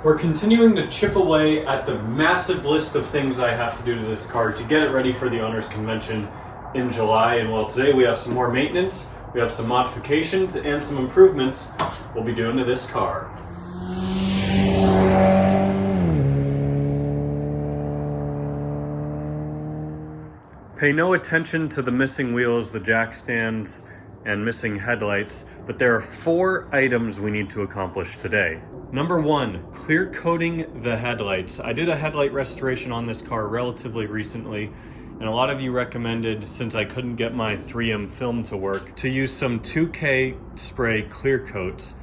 We're continuing to chip away at the massive list of things I have to do to this car to get it ready for the owners convention in July. And well, today we have some more maintenance, we have some modifications and some improvements we'll be doing to this car. Pay no attention to the missing wheels, the jack stands, and missing headlights, but there are 4 items we need to accomplish today. Number 1, clear coating the headlights. I did a headlight restoration on this car relatively recently, and a lot of you recommended, since I couldn't get my 3M film to work, to use some 2K spray clear coats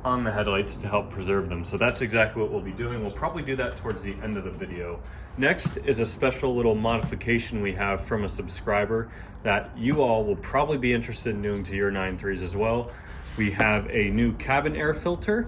on the headlights to help preserve them. So that's exactly what we'll be doing. We'll probably do that towards the end of the video. Next is a special little modification we have from a subscriber that you all will probably be interested in doing to your 9.3s as well. We have a new cabin air filter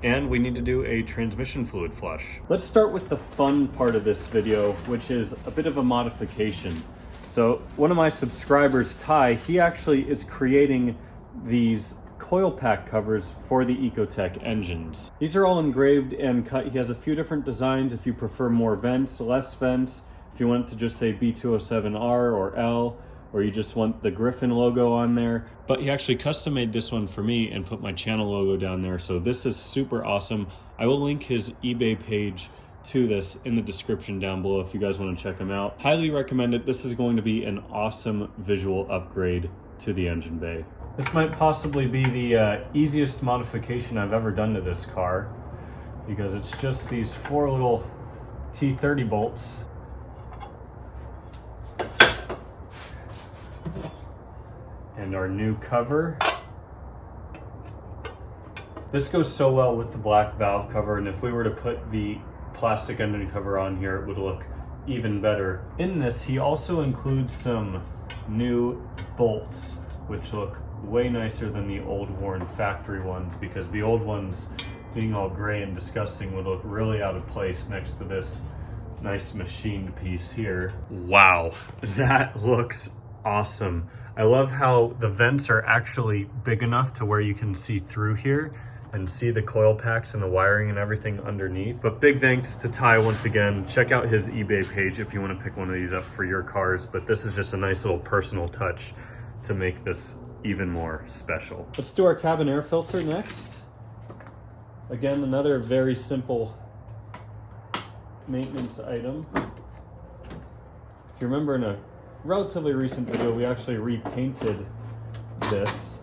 and we need to do a transmission fluid flush. Let's start with the fun part of this video, which is a bit of a modification. So one of my subscribers, Ty, he actually is creating these coil pack covers for the Ecotec engines. These are all engraved and cut. He has a few different designs if you prefer more vents, less vents, if you want to just say B207R or L, or you just want the Griffin logo on there. But he actually custom made this one for me and put my channel logo down there. So this is super awesome. I will link his eBay page to this in the description down below if you guys want to check him out. Highly recommend it. This is going to be an awesome visual upgrade to the engine bay. This might possibly be the easiest modification I've ever done to this car, because it's just these 4 little T30 bolts. And our new cover. This goes so well with the black valve cover, and if we were to put the plastic engine cover on here, it would look even better. In this, he also includes some new bolts, which look way nicer than the old worn factory ones, because the old ones, being all gray and disgusting, would look really out of place next to this nice machined piece here. Wow, that looks awesome. I love how the vents are actually big enough to where you can see through here and see the coil packs and the wiring and everything underneath. But big thanks to Ty once again. Check out his eBay page if you want to pick one of these up for your cars, but this is just a nice little personal touch to make this even more special. Let's do our cabin air filter next. Again, another very simple maintenance item. If you remember, in a relatively recent video, we actually repainted this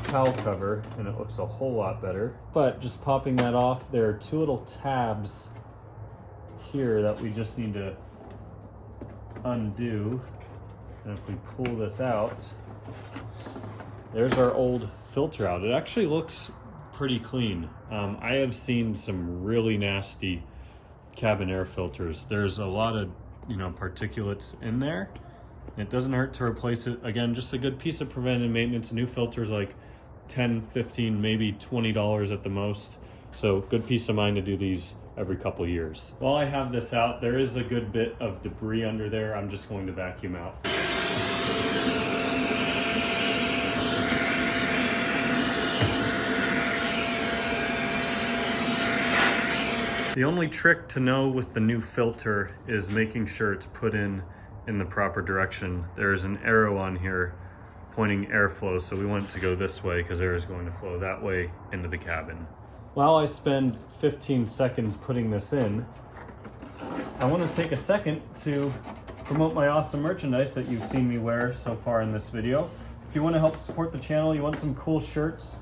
cowl cover and it looks a whole lot better. But just popping that off, there are 2 little tabs here that we just need to undo. And if we pull this out, there's our old filter out. It actually looks pretty clean. I have seen some really nasty cabin air filters. There's a lot of, particulates in there. It doesn't hurt to replace it. Again, just a good piece of preventive maintenance. A new filter is like $10, $15, maybe $20 at the most. So good peace of mind to do these every couple years. While I have this out, there is a good bit of debris under there. I'm just going to vacuum out. The only trick to know with the new filter is making sure it's put in the proper direction. There is an arrow on here pointing airflow, so we want it to go this way because air is going to flow that way into the cabin. While I spend 15 seconds putting this in, I want to take a second to promote my awesome merchandise that you've seen me wear so far in this video. If you want to help support the channel, you want some cool shirts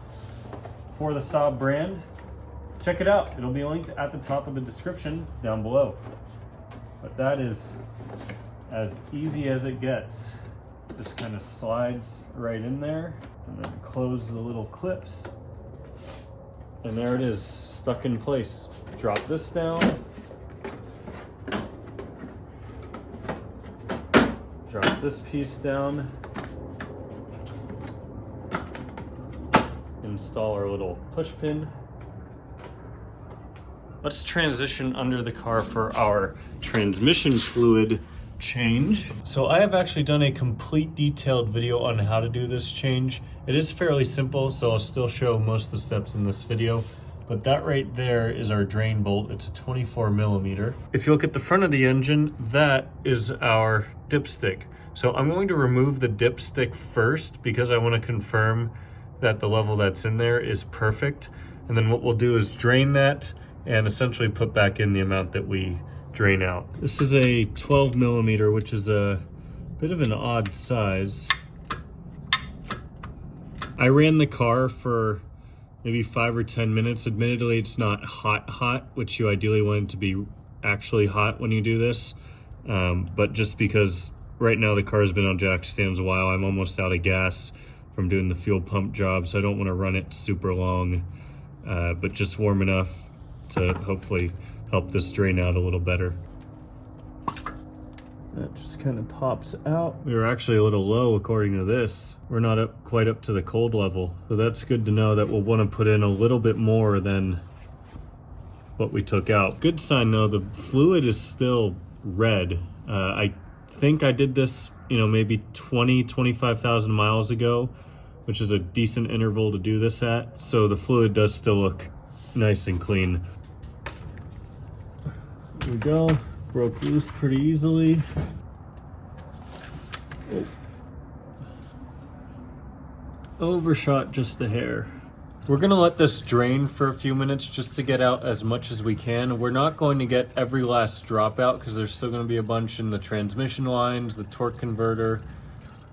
for the Saab brand, check it out. It'll be linked at the top of the description down below. But that is as easy as it gets. Just kind of slides right in there and then close the little clips. And there it is, stuck in place. Drop this down. Drop this piece down. Install our little push pin. Let's transition under the car for our transmission fluid change. So I have actually done a complete detailed video on how to do this change. It is fairly simple, so I'll still show most of the steps in this video. but that right there is our drain bolt. It's a 24 millimeter. If you look at the front of the engine, that is our dipstick. So I'm going to remove the dipstick first because I want to confirm that the level that's in there is perfect. And then what we'll do is drain that and essentially put back in the amount that we drain out. This is a 12 millimeter, which is a bit of an odd size. I ran the car for maybe 5 or 10 minutes. Admittedly, it's not hot, which you ideally want it to be actually hot when you do this. But just because right now the car's been on jack stands a while, I'm almost out of gas from doing the fuel pump job, so I don't want to run it super long, but just warm enough to hopefully help this drain out a little better. That just kind of pops out. We were actually a little low according to this. We're not quite up to the cold level. So that's good to know that we'll want to put in a little bit more than what we took out. Good sign though, the fluid is still red. I think I did this, maybe 25,000 miles ago, which is a decent interval to do this at. So the fluid does still look nice and clean. There we go. Broke loose pretty easily. Oh. Overshot just a hair. We're gonna let this drain for a few minutes just to get out as much as we can. We're not going to get every last drop out because there's still gonna be a bunch in the transmission lines, the torque converter,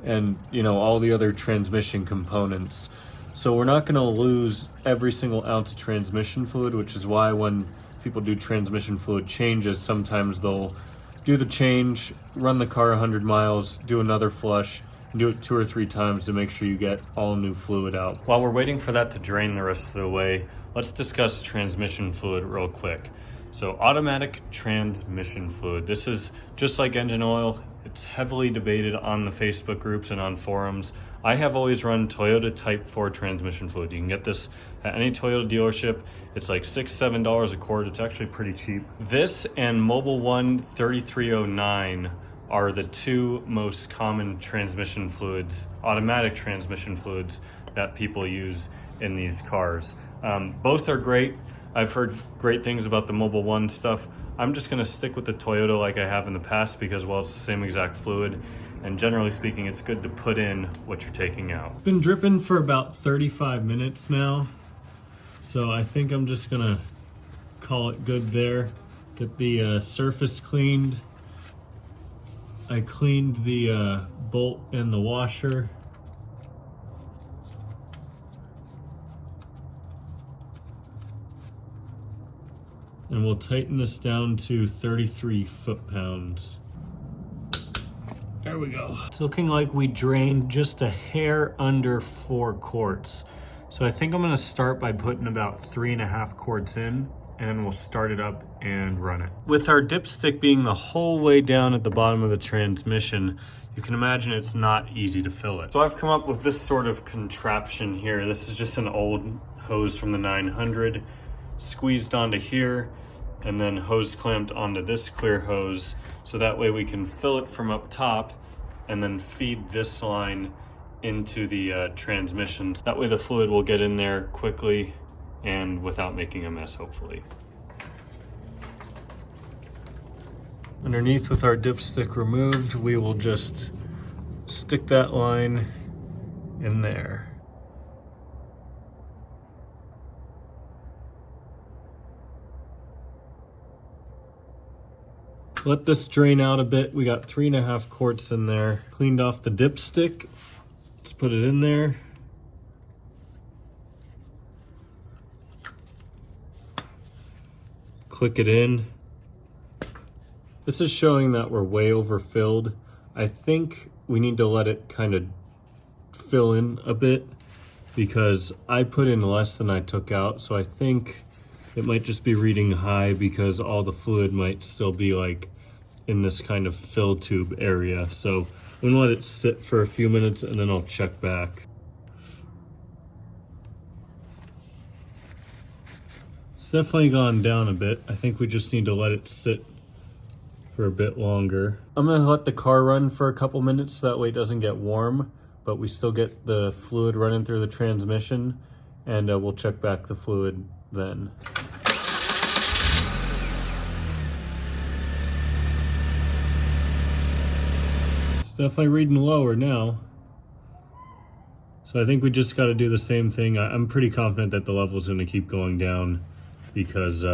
and all the other transmission components. So we're not gonna lose every single ounce of transmission fluid, which is why when people do transmission fluid changes, sometimes they'll do the change, run the car 100 miles, do another flush, and do it 2 or 3 times to make sure you get all new fluid out. While we're waiting for that to drain the rest of the way, let's discuss transmission fluid real quick. So automatic transmission fluid. This is just like engine oil. It's heavily debated on the Facebook groups and on forums. I have always run Toyota Type 4 transmission fluid. You can get this at any Toyota dealership. It's like $6, $7 a quart. It's actually pretty cheap. This and Mobil 1 3309 are the 2 most common transmission fluids, automatic transmission fluids that people use in these cars. Both are great. I've heard great things about the Mobil 1 stuff. I'm just gonna stick with the Toyota like I have in the past because, well, it's the same exact fluid. And generally speaking, it's good to put in what you're taking out. Been dripping for about 35 minutes now. So I think I'm just gonna call it good there. Get the surface cleaned. I cleaned the bolt and the washer. And we'll tighten this down to 33 foot-pounds. There we go. It's looking like we drained just a hair under 4 quarts. So I think I'm gonna start by putting about 3.5 quarts in, and then we'll start it up and run it. With our dipstick being the whole way down at the bottom of the transmission, you can imagine it's not easy to fill it. So I've come up with this sort of contraption here. This is just an old hose from the 900, squeezed onto here, and then hose clamped onto this clear hose, so that way we can fill it from up top and then feed this line into the transmissions. That way the fluid will get in there quickly and without making a mess, hopefully. Underneath, with our dipstick removed, we will just stick that line in there. Let this drain out a bit. We got 3.5 quarts in there. Cleaned off the dipstick. Let's put it in there. Click it in. This is showing that we're way overfilled. I think we need to let it kind of fill in a bit because I put in less than I took out. So I think it might just be reading high because all the fluid might still be like in this kind of fill tube area. So I'm gonna let it sit for a few minutes and then I'll check back. It's definitely gone down a bit. I think we just need to let it sit for a bit longer. I'm gonna let the car run for a couple minutes so that way it doesn't get warm, but we still get the fluid running through the transmission, and we'll check back the fluid then. It's definitely reading lower now. So I think we just got to do the same thing. I'm pretty confident that the level is going to keep going down because,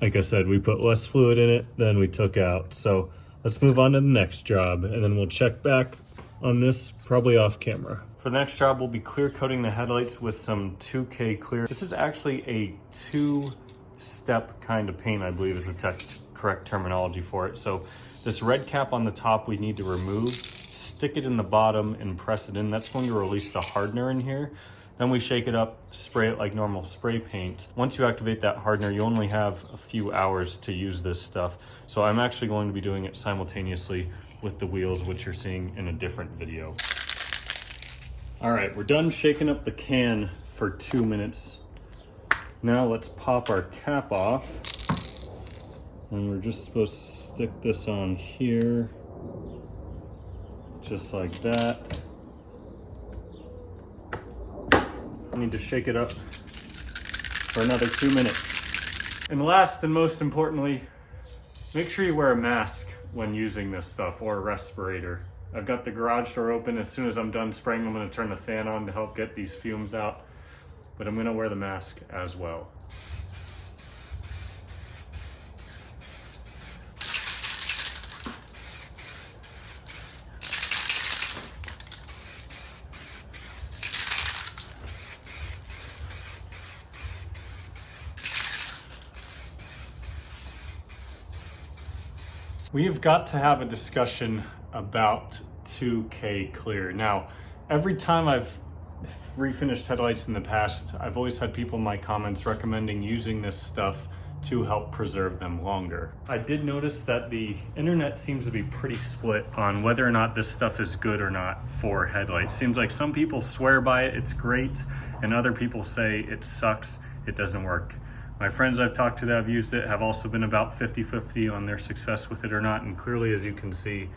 like I said, we put less fluid in it than we took out. So let's move on to the next job, and then we'll check back on this probably off camera. For the next job, we'll be clear coating the headlights with some 2K clear. This is actually a two-step kind of paint, I believe is the correct terminology for it. So this red cap on the top we need to remove, stick it in the bottom and press it in. That's going to release the hardener in here. Then we shake it up, spray it like normal spray paint. Once you activate that hardener, you only have a few hours to use this stuff. So I'm actually going to be doing it simultaneously with the wheels, which you're seeing in a different video. All right, we're done shaking up the can for 2 minutes. Now let's pop our cap off. And we're just supposed to stick this on here, just like that. I need to shake it up for another 2 minutes. And last and most importantly, make sure you wear a mask when using this stuff, or a respirator. I've got the garage door open. As soon as I'm done spraying, I'm gonna turn the fan on to help get these fumes out, but I'm gonna wear the mask as well. We've got to have a discussion about 2K clear. Now, every time I've refinished headlights in the past, I've always had people in my comments recommending using this stuff to help preserve them longer. I did notice that the internet seems to be pretty split on whether or not this stuff is good or not for headlights. Seems like some people swear by it, it's great, and other people say it sucks, it doesn't work. My friends I've talked to that have used it have also been about 50-50 on their success with it or not, and clearly, as you can see,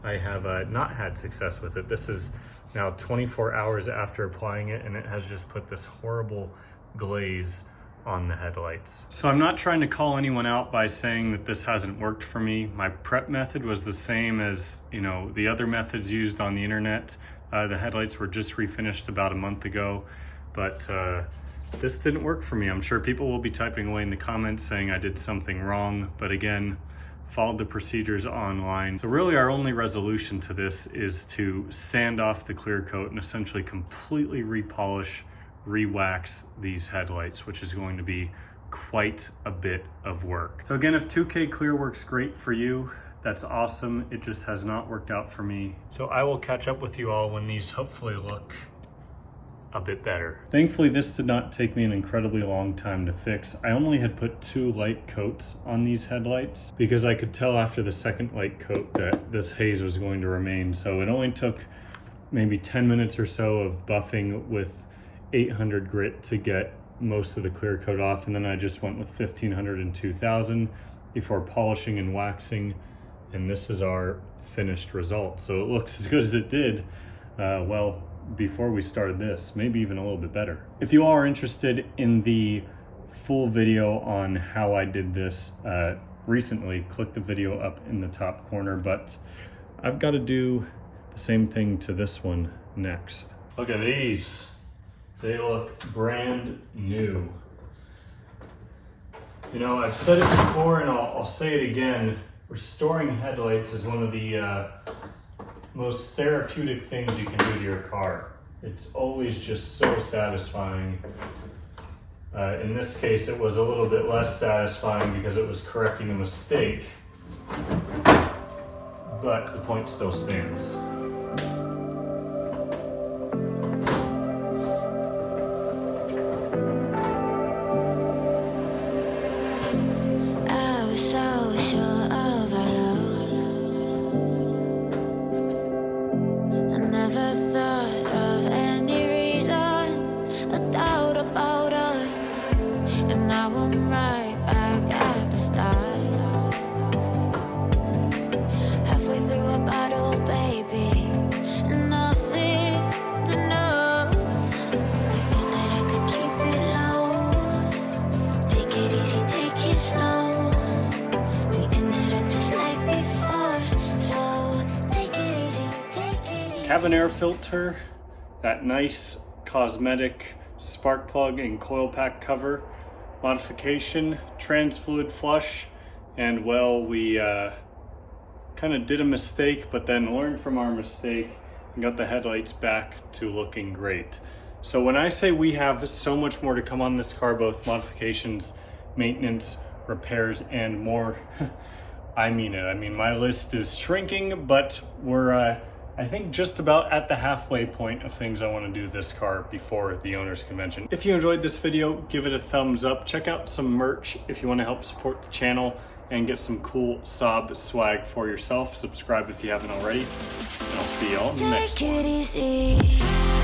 I have not had success with it. This is now 24 hours after applying it, and it has just put this horrible glaze on the headlights. So I'm not trying to call anyone out by saying that this hasn't worked for me. My prep method was the same as, you know, the other methods used on the internet. The headlights were just refinished about a month ago, but this didn't work for me. I'm sure people will be typing away in the comments saying I did something wrong, but again, followed the procedures online. So really our only resolution to this is to sand off the clear coat and essentially completely repolish, re-wax these headlights, which is going to be quite a bit of work. So again, if 2K clear works great for you, that's awesome. It just has not worked out for me. So I will catch up with you all when these hopefully look a bit better. Thankfully, this did not take me an incredibly long time to fix. I only had put 2 light coats on these headlights because I could tell after the second light coat that this haze was going to remain. So it only took maybe 10 minutes or so of buffing with 800 grit to get most of the clear coat off, and then I just went with 1500 and 2000 before polishing and waxing, and this is our finished result. So it looks as good as it did, well, before we started this, maybe even a little bit better. If you all are interested in the full video on how I did this recently, click the video up in the top corner, but I've got to do the same thing to this one next. Look at these. They look brand new. You know, I've said it before and I'll say it again. Restoring headlights is one of the most therapeutic things you can do to your car. It's always just so satisfying. In this case, it was a little bit less satisfying because it was correcting a mistake, but the point still stands. Halfway through a bottle, baby. cabin air filter, that nice cosmetic spark plug and coil pack cover modification, trans fluid flush, and well, we kind of did a mistake, but then learned from our mistake and got the headlights back to looking great. So when I say we have so much more to come on this car, both modifications, maintenance, repairs, and more, I mean it. I mean, my list is shrinking, but we're I think just about at the halfway point of things I want to do this car before the owner's convention. If you enjoyed this video, give it a thumbs up. Check out some merch if you want to help support the channel and get some cool Saab swag for yourself. Subscribe if you haven't already, and I'll see y'all in the next one.